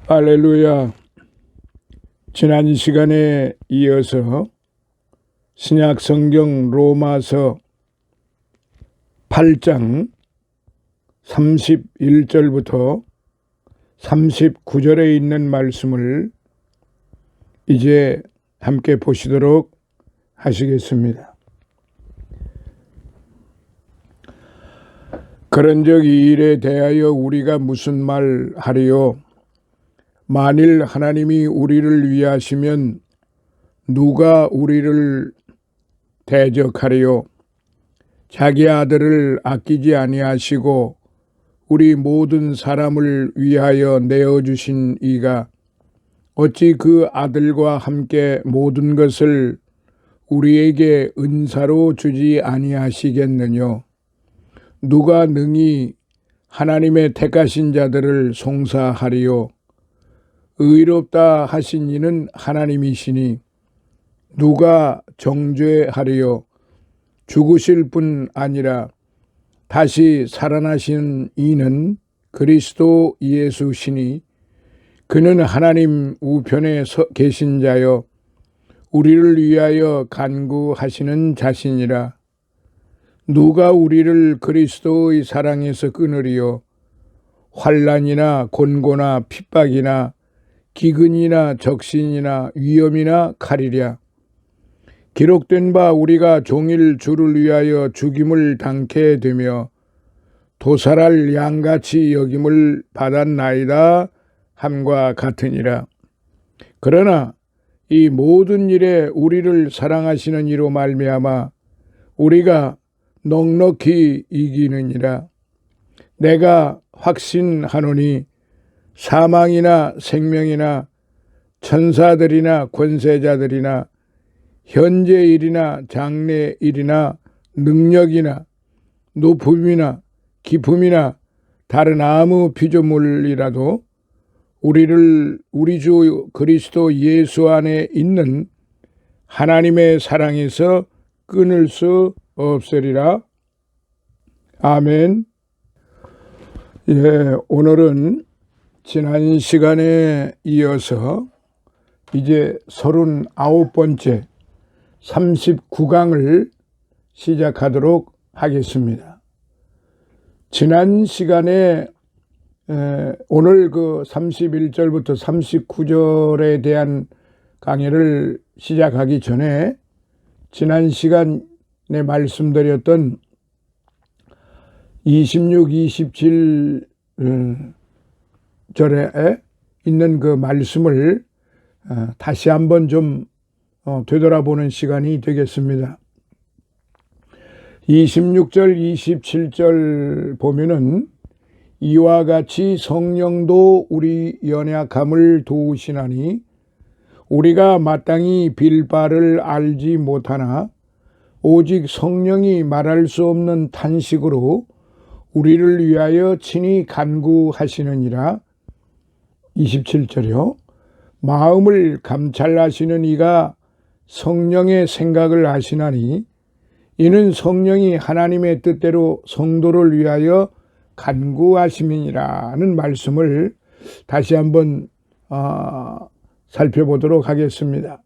할렐루야. 지난 시간에 이어서 신약 성경 로마서 8장 31절부터 39절에 있는 말씀을 이제 함께 보시도록 하시겠습니다. 그런즉 이 일에 대하여 우리가 무슨 말 하리요? 만일 하나님이 우리를 위하시면 누가 우리를 대적하리요? 자기 아들을 아끼지 아니하시고 우리 모든 사람을 위하여 내어주신 이가 어찌 그 아들과 함께 모든 것을 우리에게 은사로 주지 아니하시겠느냐? 누가 능히 하나님의 택하신 자들을 송사하리요? 의롭다 하신 이는 하나님이시니 누가 정죄하리요? 죽으실 뿐 아니라 다시 살아나신 이는 그리스도 예수시니 그는 하나님 우편에 계신 자여 우리를 위하여 간구하시는 자신이라. 누가 우리를 그리스도의 사랑에서 끊으리요? 환난이나 곤고나 핍박이나 기근이나 적신이나 위험이나 칼이랴. 기록된 바 우리가 종일 주를 위하여 죽임을 당케 되며 도살할 양같이 여김을 받았나이다 함과 같으니라. 그러나 이 모든 일에 우리를 사랑하시는 이로 말미암아 우리가 넉넉히 이기느니라. 내가 확신하노니 사망이나 생명이나 천사들이나 권세자들이나 현재일이나 장래일이나 능력이나 높음이나 깊음이나 다른 아무 피조물이라도 우리 주 그리스도 예수 안에 있는 하나님의 사랑에서 끊을 수 없으리라. 아멘. 오늘은 지난 시간에 이어서 이제 39번째 39강을 시작하도록 하겠습니다. 지난 시간에 오늘 그 31절부터 39절에 대한 강의를 시작하기 전에 지난 시간에 말씀드렸던 26, 27 절에 있는 그 말씀을 다시 한번 좀 되돌아보는 시간이 되겠습니다. 26절, 27절 보면은 이와 같이 성령도 우리 연약함을 도우시나니 우리가 마땅히 빌 바를 알지 못하나 오직 성령이 말할 수 없는 탄식으로 우리를 위하여 친히 간구하시느니라. 27절이요. 마음을 감찰하시는 이가 성령의 생각을 아시나니 이는 성령이 하나님의 뜻대로 성도를 위하여 간구하심이니라는 말씀을 다시 한번 살펴보도록 하겠습니다.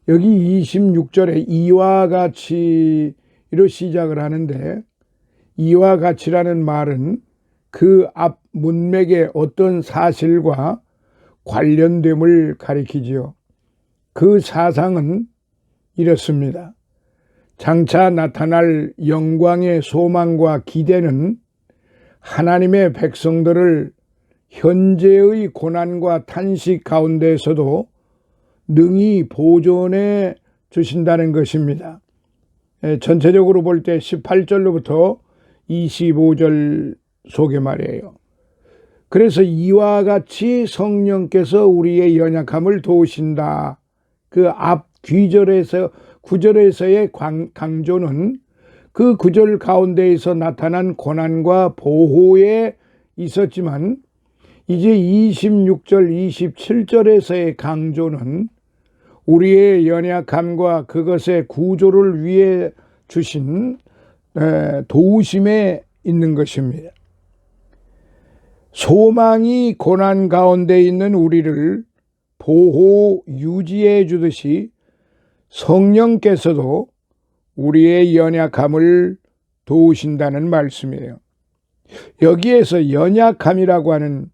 여기 26절에 이와 같이로 시작을 하는데 이와 같이라는 말은 그 앞 문맥의 어떤 사실과 관련됨을 가리키지요. 그 사상은 이렇습니다. 장차 나타날 영광의 소망과 기대는 하나님의 백성들을 현재의 고난과 탄식 가운데서도 능히 보존해 주신다는 것입니다. 전체적으로 볼 때 18절로부터 25절 속에 말이에요. 그래서 이와 같이 성령께서 우리의 연약함을 도우신다. 그 앞 구절에서의 강조는 그 구절 가운데에서 나타난 고난과 보호에 있었지만 이제 26절, 27절에서의 강조는 우리의 연약함과 그것의 구조를 위해 주신 도우심에 있는 것입니다. 소망이 고난 가운데 있는 우리를 보호 유지해 주듯이 성령께서도 우리의 연약함을 도우신다는 말씀이에요. 여기에서 연약함이라고 하는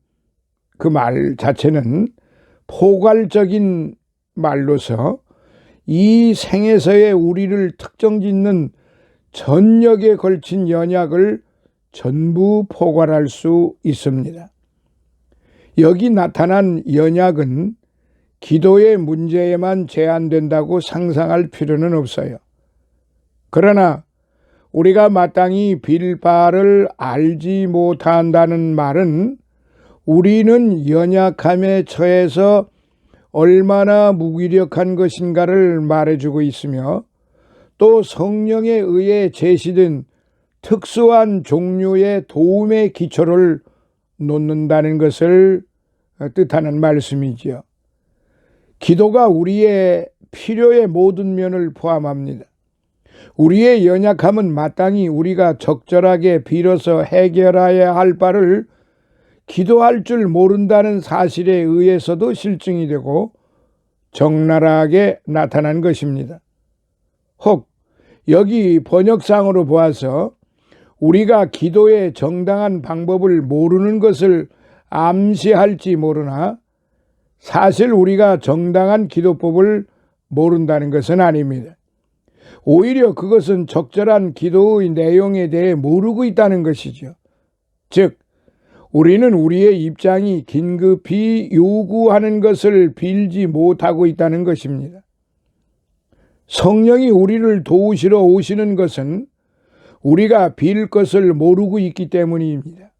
그 말 자체는 포괄적인 말로서 이 생에서의 우리를 특정짓는 전역에 걸친 연약을 전부 포괄할 수 있습니다. 여기 나타난 연약은 기도의 문제에만 제한된다고 상상할 필요는 없어요. 그러나 우리가 마땅히 빌 바를 알지 못한다는 말은 우리는 연약함에 처해서 얼마나 무기력한 것인가를 말해주고 있으며 또 성령에 의해 제시된 특수한 종류의 도움의 기초를 놓는다는 것을 뜻하는 말씀이지요. 기도가 우리의 필요의 모든 면을 포함합니다. 우리의 연약함은 마땅히 우리가 적절하게 빌어서 해결해야 할 바를 기도할 줄 모른다는 사실에 의해서도 실증이 되고 적나라하게 나타난 것입니다. 혹 여기 번역상으로 보아서 우리가 기도의 정당한 방법을 모르는 것을 암시할지 모르나 사실 우리가 정당한 기도법을 모른다는 것은 아닙니다. 오히려 그것은 적절한 기도의 내용에 대해 모르고 있다는 것이죠. 즉 우리는 우리의 입장이 긴급히 요구하는 것을 빌지 못하고 있다는 것입니다. 성령이 우리를 도우시러 오시는 것은 우리가 빌 것을 모르고 있기 때문입니다.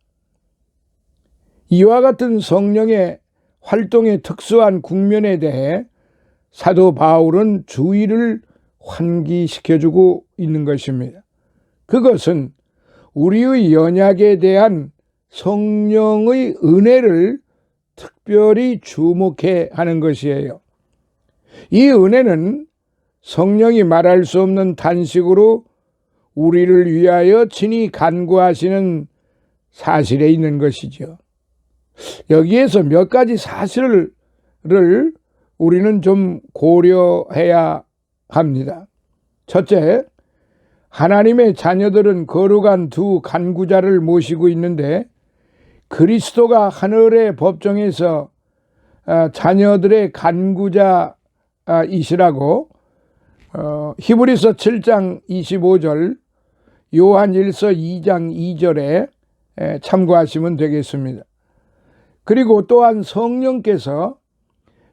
이와 같은 성령의 활동의 특수한 국면에 대해 사도 바울은 주의를 환기시켜주고 있는 것입니다. 그것은 우리의 연약에 대한 성령의 은혜를 특별히 주목해 하는 것이에요. 이 은혜는 성령이 말할 수 없는 단식으로 우리를 위하여 친히 간구하시는 사실에 있는 것이죠. 여기에서 몇 가지 사실을 우리는 좀 고려해야 합니다. 첫째, 하나님의 자녀들은 거룩한 두 간구자를 모시고 있는데 그리스도가 하늘의 법정에서 자녀들의 간구자이시라고 히브리서 7장 25절, 요한일서 2장 2절에 참고하시면 되겠습니다. 그리고 또한 성령께서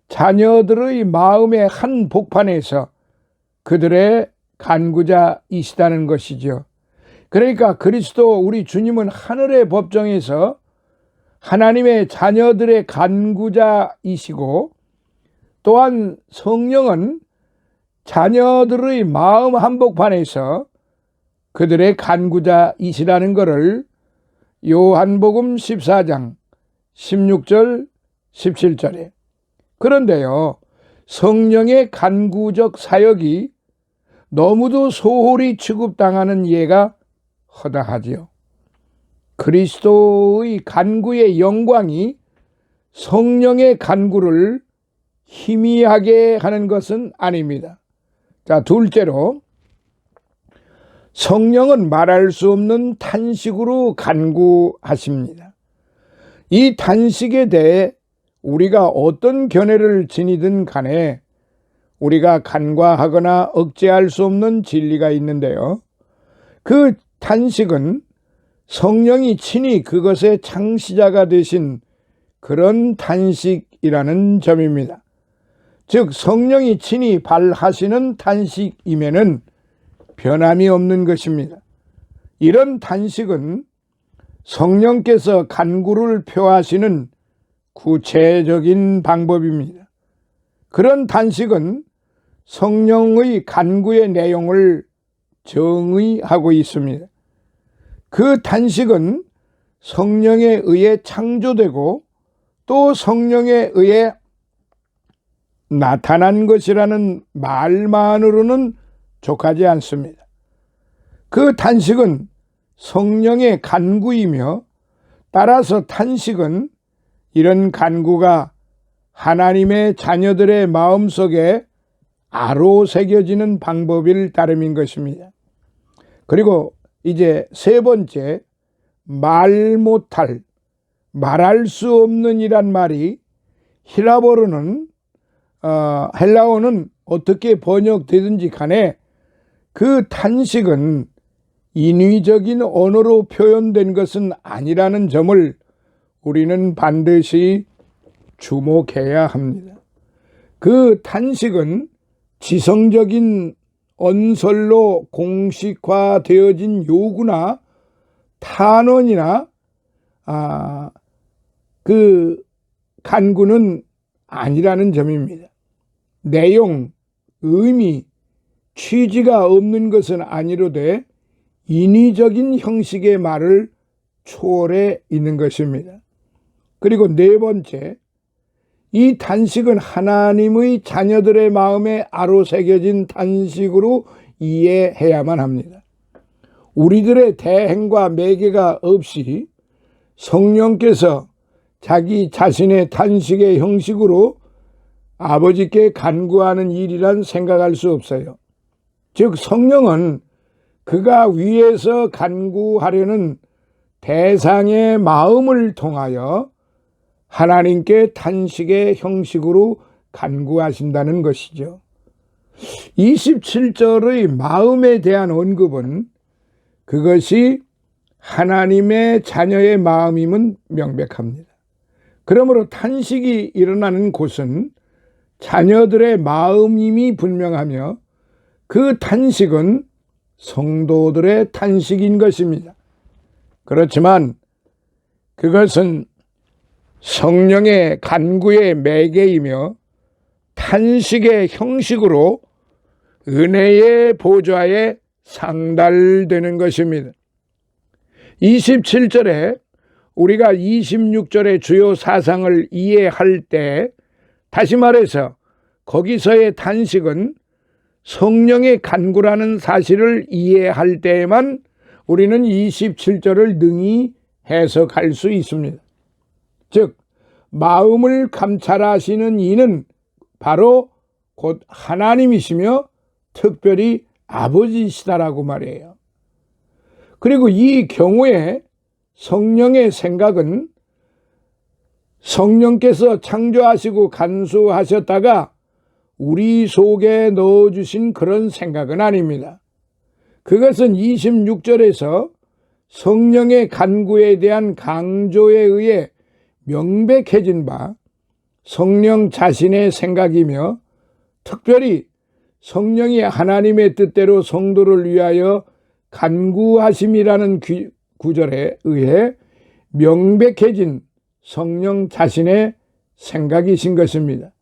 자녀들의 마음의 한 복판에서 그들의 간구자이시다는 것이죠. 그러니까 그리스도 우리 주님은 하늘의 법정에서 하나님의 자녀들의 간구자이시고 또한 성령은 자녀들의 마음 한복판에서 그들의 간구자이시라는 것을 요한복음 14장 16절 17절에 그런데요 성령의 간구적 사역이 너무도 소홀히 취급당하는 예가 허다하지요. 그리스도의 간구의 영광이 성령의 간구를 희미하게 하는 것은 아닙니다. 자, 둘째로 성령은 말할 수 없는 탄식으로 간구하십니다. 이 탄식에 대해 우리가 어떤 견해를 지니든 간에 우리가 간과하거나 억제할 수 없는 진리가 있는데요. 그 탄식은 성령이 친히 그것의 창시자가 되신 그런 탄식이라는 점입니다. 즉 성령이 친히 발하시는 탄식이면은 변함이 없는 것입니다. 이런 탄식은 성령께서 간구를 표하시는 구체적인 방법입니다. 그런 탄식은 성령의 간구의 내용을 정의하고 있습니다. 그 탄식은 성령에 의해 창조되고 또 성령에 의해 나타난 것이라는 말만으로는 족하지 않습니다. 그 탄식은 성령의 간구이며 따라서 탄식은 이런 간구가 하나님의 자녀들의 마음속에 아로 새겨지는 방법일 따름인 것입니다. 그리고 이제 세 번째, 말 못할, 말할 수 없는 이란 말이 히라보로는 헬라어는 어떻게 번역되든지 간에 그 탄식은 인위적인 언어로 표현된 것은 아니라는 점을 우리는 반드시 주목해야 합니다. 그 탄식은 지성적인 언설로 공식화되어진 요구나 탄원이나 그 간구는 아니라는 점입니다. 내용, 의미, 취지가 없는 것은 아니로되 인위적인 형식의 말을 초월해 있는 것입니다. 그리고 네 번째, 이 탄식은 하나님의 자녀들의 마음에 아로새겨진 탄식으로 이해해야만 합니다. 우리들의 대행과 매개가 없이 성령께서 자기 자신의 탄식의 형식으로 아버지께 간구하는 일이란 생각할 수 없어요. 즉 성령은 그가 위에서 간구하려는 대상의 마음을 통하여 하나님께 탄식의 형식으로 간구하신다는 것이죠. 27절의 마음에 대한 언급은 그것이 하나님의 자녀의 마음임은 명백합니다. 그러므로 탄식이 일어나는 곳은 자녀들의 마음임이 분명하며 그 탄식은 성도들의 탄식인 것입니다. 그렇지만 그것은 성령의 간구의 매개이며 탄식의 형식으로 은혜의 보좌에 상달되는 것입니다. 27절에 우리가 26절의 주요 사상을 이해할 때 다시 말해서 거기서의 탄식은 성령의 간구라는 사실을 이해할 때에만 우리는 27절을 능히 해석할 수 있습니다. 즉 마음을 감찰하시는 이는 바로 곧 하나님이시며 특별히 아버지시다라고 말해요. 그리고 이 경우에 성령의 생각은 성령께서 창조하시고 간수하셨다가 우리 속에 넣어주신 그런 생각은 아닙니다. 그것은 26절에서 성령의 간구에 대한 강조에 의해 명백해진 바 성령 자신의 생각이며 특별히 성령이 하나님의 뜻대로 성도를 위하여 간구하심이라는 구절에 의해 명백해진 성령 자신의 생각이신 것입니다.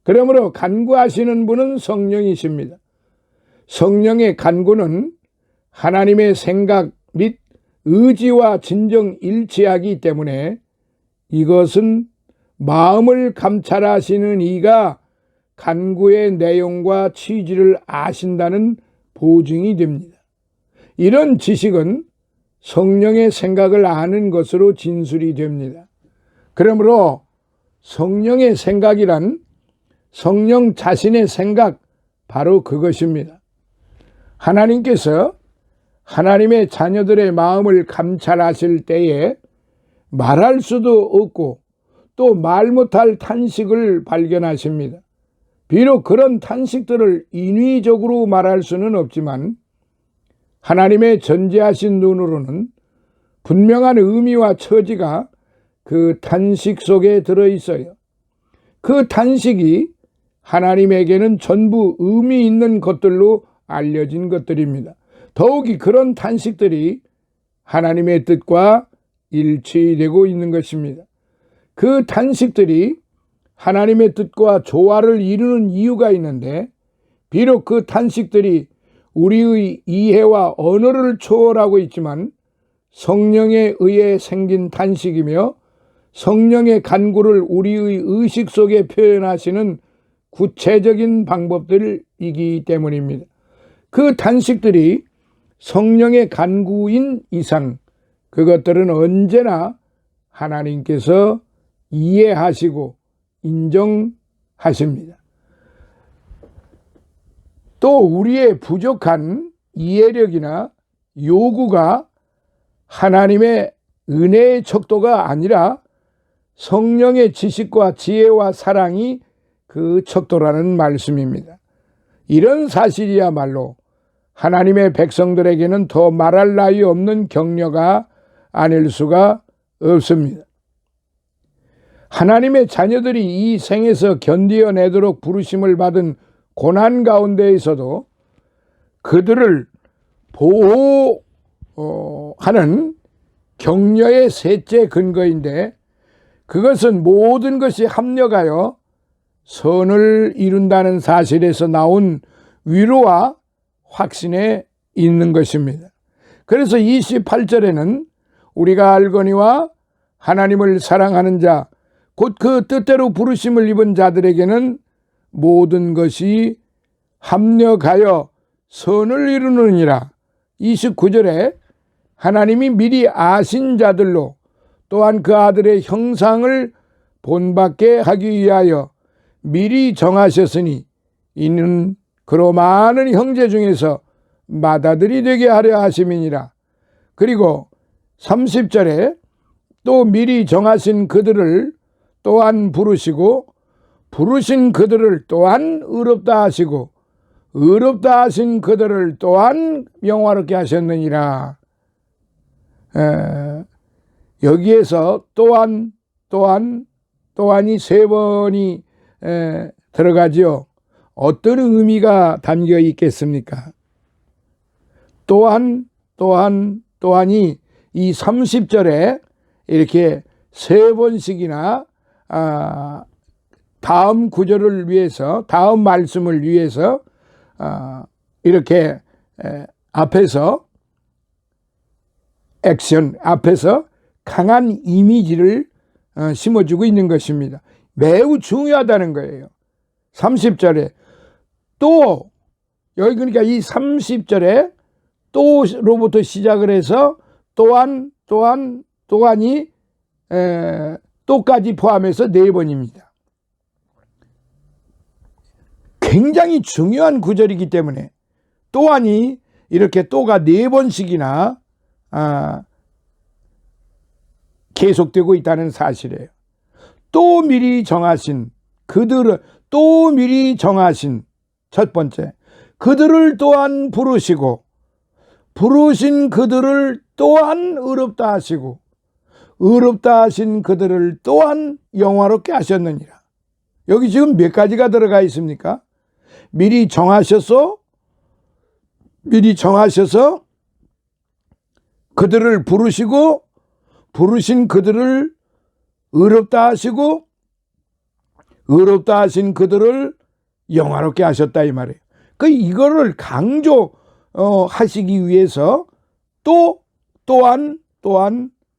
그러므로 간구하시는 분은 성령이십니다. 성령의 간구는 하나님의 생각 및 의지와 진정 일치하기 때문에 이것은 마음을 감찰하시는 이가 간구의 내용과 취지를 아신다는 보증이 됩니다. 이런 지식은 성령의 생각을 아는 것으로 진술이 됩니다. 그러므로 성령의 생각이란 성령 자신의 생각, 바로 그것입니다. 하나님께서 하나님의 자녀들의 마음을 감찰하실 때에 말할 수도 없고 또 말 못할 탄식을 발견하십니다. 비록 그런 탄식들을 인위적으로 말할 수는 없지만 하나님의 전지하신 눈으로는 분명한 의미와 처지가 그 탄식 속에 들어있어요. 그 탄식이 하나님에게는 전부 의미 있는 것들로 알려진 것들입니다. 더욱이 그런 탄식들이 하나님의 뜻과 일치되고 있는 것입니다. 그 탄식들이 하나님의 뜻과 조화를 이루는 이유가 있는데 비록 그 탄식들이 우리의 이해와 언어를 초월하고 있지만 성령에 의해 생긴 탄식이며 성령의 간구를 우리의 의식 속에 표현하시는 구체적인 방법들이기 때문입니다. 그 탄식들이 성령의 간구인 이상 그것들은 언제나 하나님께서 이해하시고 인정하십니다. 또 우리의 부족한 이해력이나 요구가 하나님의 은혜의 척도가 아니라 성령의 지식과 지혜와 사랑이 그 척도라는 말씀입니다. 이런 사실이야말로 하나님의 백성들에게는 더 말할 나위 없는 격려가 아닐 수가 없습니다. 하나님의 자녀들이 이 생에서 견디어내도록 부르심을 받은 고난 가운데에서도 그들을 보호하는 격려의 셋째 근거인데, 그것은 모든 것이 합력하여 선을 이룬다는 사실에서 나온 위로와 확신에 있는 것입니다. 그래서 28절에는 우리가 알거니와 하나님을 사랑하는 자, 곧 그 뜻대로 부르심을 입은 자들에게는 모든 것이 합력하여 선을 이루느니라. 29절에 하나님이 미리 아신 자들로 또한 그 아들의 형상을 본받게 하기 위하여 미리 정하셨으니 이는 그로 많은 형제 중에서 맏아들이 되게 하려 하심이니라. 그리고 30절에 또 미리 정하신 그들을 또한 부르시고 부르신 그들을 또한 의롭다 하시고 의롭다 하신 그들을 또한 영화롭게 하셨느니라. 여기에서 또한이 세 번이 들어가지요. 어떤 의미가 담겨 있겠습니까? 또한이 이 30절에 이렇게 세 번씩이나 다음 구절을 위해서, 다음 말씀을 위해서 이렇게 앞에서 액션, 앞에서 강한 이미지를 심어주고 있는 것입니다. 매우 중요하다는 거예요. 30절에 또, 여기 그러니까 이 30절에 또로부터 시작을 해서 또한이 또까지 포함해서 네 번입니다. 굉장히 중요한 구절이기 때문에 또한이 이렇게 또가 네 번씩이나 계속되고 있다는 사실이에요. 또 미리 정하신 첫 번째, 그들을 또한 부르시고 부르신 그들을 또한 의롭다 하시고 의롭다 하신 그들을 또한 영화롭게 하셨느니라. 여기 지금 몇 가지가 들어가 있습니까? 미리 정하셔서 그들을 부르시고 부르신 그들을 의롭다 하시고 의롭다 하신 그들을 영화롭게 하셨다 이 말이에요. 이거를 강조하시기 위해서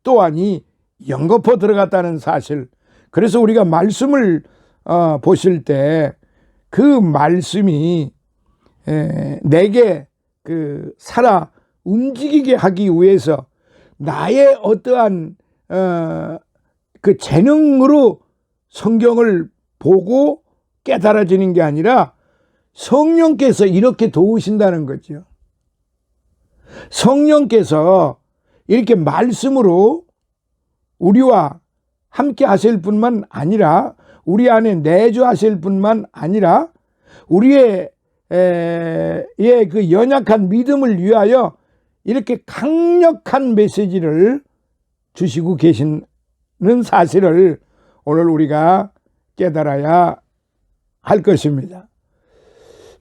또한이 연거푸 들어갔다는 사실. 그래서 우리가 말씀을 보실 때 그 말씀이 내게 살아 움직이게 하기 위해서 나의 어떠한 그 재능으로 성경을 보고 깨달아지는 게 아니라 성령께서 이렇게 도우신다는 거죠. 성령께서 이렇게 말씀으로 우리와 함께 하실 뿐만 아니라 우리 안에 내주하실 뿐만 아니라 우리의 그 연약한 믿음을 위하여 이렇게 강력한 메시지를 주시고 계시는 사실을 오늘 우리가 깨달아야 할 것입니다.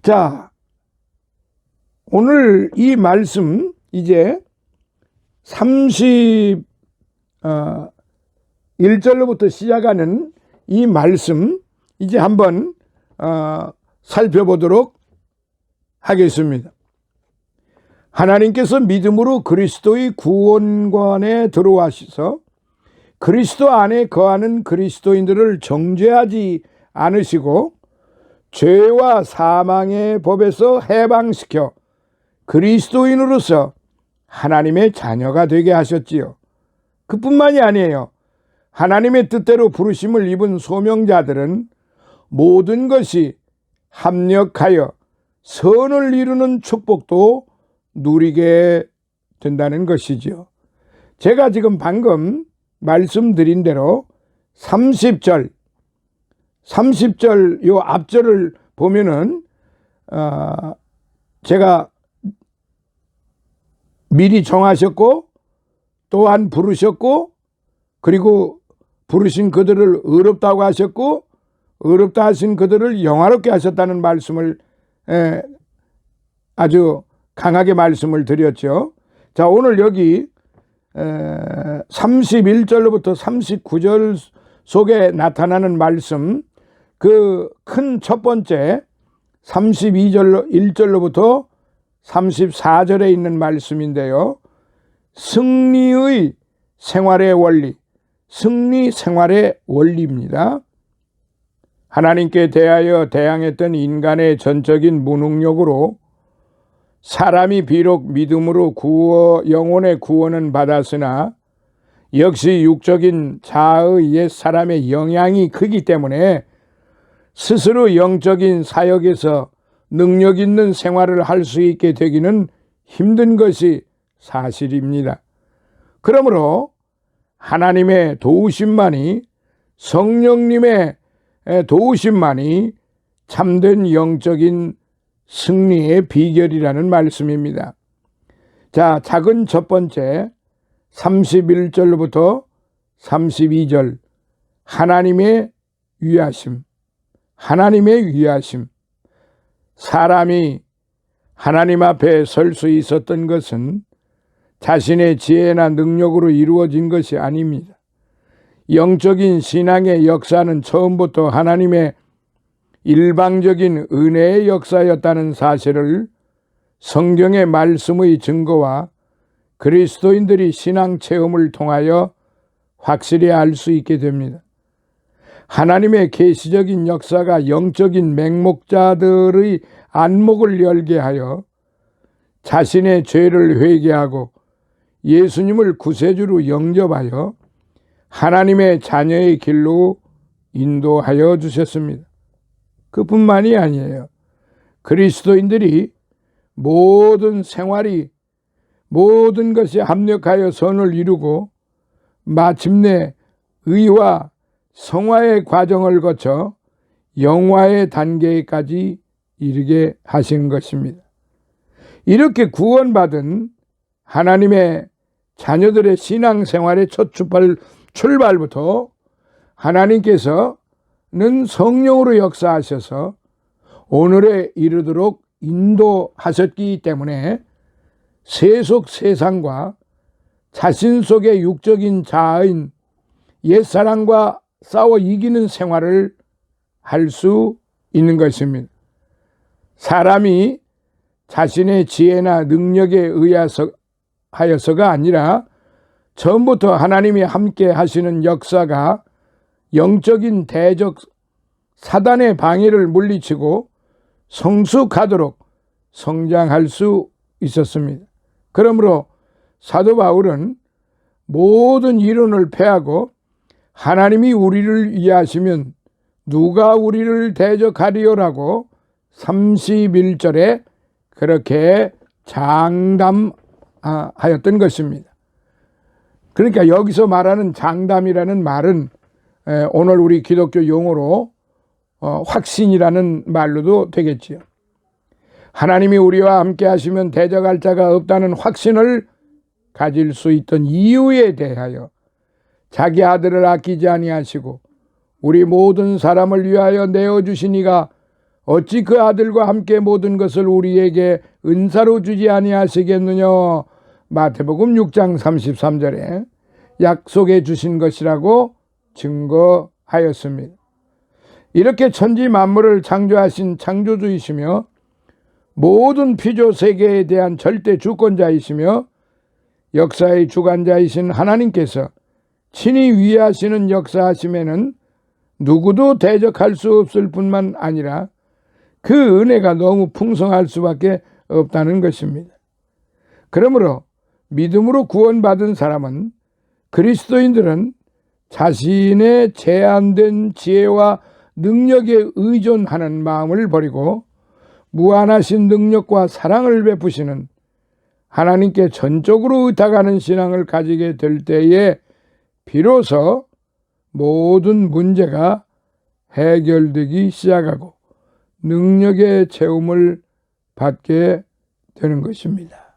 자, 오늘 이 말씀 이제 31절로부터 시작하는 이 말씀 이제 한번 살펴보도록 하겠습니다. 하나님께서 믿음으로 그리스도의 구원관에 들어와셔서 그리스도 안에 거하는 그리스도인들을 정죄하지 않으시고 죄와 사망의 법에서 해방시켜 그리스도인으로서 하나님의 자녀가 되게 하셨지요. 그뿐만이 아니에요. 하나님의 뜻대로 부르심을 입은 소명자들은 모든 것이 합력하여 선을 이루는 축복도 누리게 된다는 것이죠. 제가 지금 방금 말씀드린 대로 30절 요 앞절을 보면은 제가 미리 정하셨고 또한 부르셨고 그리고 부르신 그들을 의롭다고 하셨고 의롭다 하신 그들을 영화롭게 하셨다는 말씀을 아주 강하게 말씀을 드렸죠. 자, 오늘 여기 31절로부터 39절 속에 나타나는 말씀, 그 큰 첫 번째 1절로부터 34절에 있는 말씀인데요. 승리의 생활의 원리, 승리 생활의 원리입니다. 하나님께 대하여 대항했던 인간의 전적인 무능력으로 사람이 비록 믿음으로 영혼의 구원은 받았으나 역시 육적인 자아의 옛 사람의 영향이 크기 때문에 스스로 영적인 사역에서 능력 있는 생활을 할 수 있게 되기는 힘든 것이 사실입니다. 그러므로 하나님의 도우심만이, 성령님의 도우심만이 참된 영적인 승리의 비결이라는 말씀입니다. 자, 작은 첫 번째 31절로부터 32절 하나님의 위하심. 사람이 하나님 앞에 설 수 있었던 것은 자신의 지혜나 능력으로 이루어진 것이 아닙니다. 영적인 신앙의 역사는 처음부터 하나님의 일방적인 은혜의 역사였다는 사실을 성경의 말씀의 증거와 그리스도인들이 신앙 체험을 통하여 확실히 알 수 있게 됩니다. 하나님의 계시적인 역사가 영적인 맹목자들의 안목을 열게 하여 자신의 죄를 회개하고 예수님을 구세주로 영접하여 하나님의 자녀의 길로 인도하여 주셨습니다. 그뿐만이 아니에요. 그리스도인들이 모든 생활이 모든 것이 합력하여 선을 이루고 마침내 의와 성화의 과정을 거쳐 영화의 단계까지 이르게 하신 것입니다. 이렇게 구원받은 하나님의 자녀들의 신앙생활의 첫 출발부터 하나님께서는 성령으로 역사하셔서 오늘에 이르도록 인도하셨기 때문에 세속 세상과 자신 속의 육적인 자아인 옛사람과 싸워 이기는 생활을 할 수 있는 것입니다. 사람이 자신의 지혜나 능력에 의하여서가 아니라 처음부터 하나님이 함께 하시는 역사가 영적인 대적 사단의 방해를 물리치고 성숙하도록 성장할 수 있었습니다. 그러므로 사도 바울은 모든 이론을 패하고 하나님이 우리를 위하시면 누가 우리를 대적하리요라고 31절에 그렇게 장담하였던 것입니다. 그러니까 여기서 말하는 장담이라는 말은 오늘 우리 기독교 용어로 확신이라는 말로도 되겠지요. 하나님이 우리와 함께 하시면 대적할 자가 없다는 확신을 가질 수 있던 이유에 대하여 자기 아들을 아끼지 아니하시고 우리 모든 사람을 위하여 내어주시니가 어찌 그 아들과 함께 모든 것을 우리에게 은사로 주지 아니하시겠느냐. 마태복음 6장 33절에 약속해 주신 것이라고 증거하였습니다. 이렇게 천지 만물을 창조하신 창조주이시며 모든 피조 세계에 대한 절대 주권자이시며 역사의 주관자이신 하나님께서 친히 위하시는 역사하심에는 누구도 대적할 수 없을 뿐만 아니라 그 은혜가 너무 풍성할 수밖에 없다는 것입니다. 그러므로 믿음으로 구원받은 사람은, 그리스도인들은 자신의 제한된 지혜와 능력에 의존하는 마음을 버리고 무한하신 능력과 사랑을 베푸시는 하나님께 전적으로 의탁하는 신앙을 가지게 될 때에 비로소 모든 문제가 해결되기 시작하고 능력의 채움을 받게 되는 것입니다.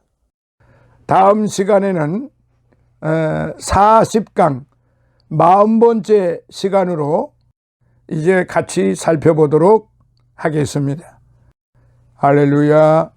다음 시간에는 40강 40번째 시간으로 이제 같이 살펴보도록 하겠습니다. 할렐루야.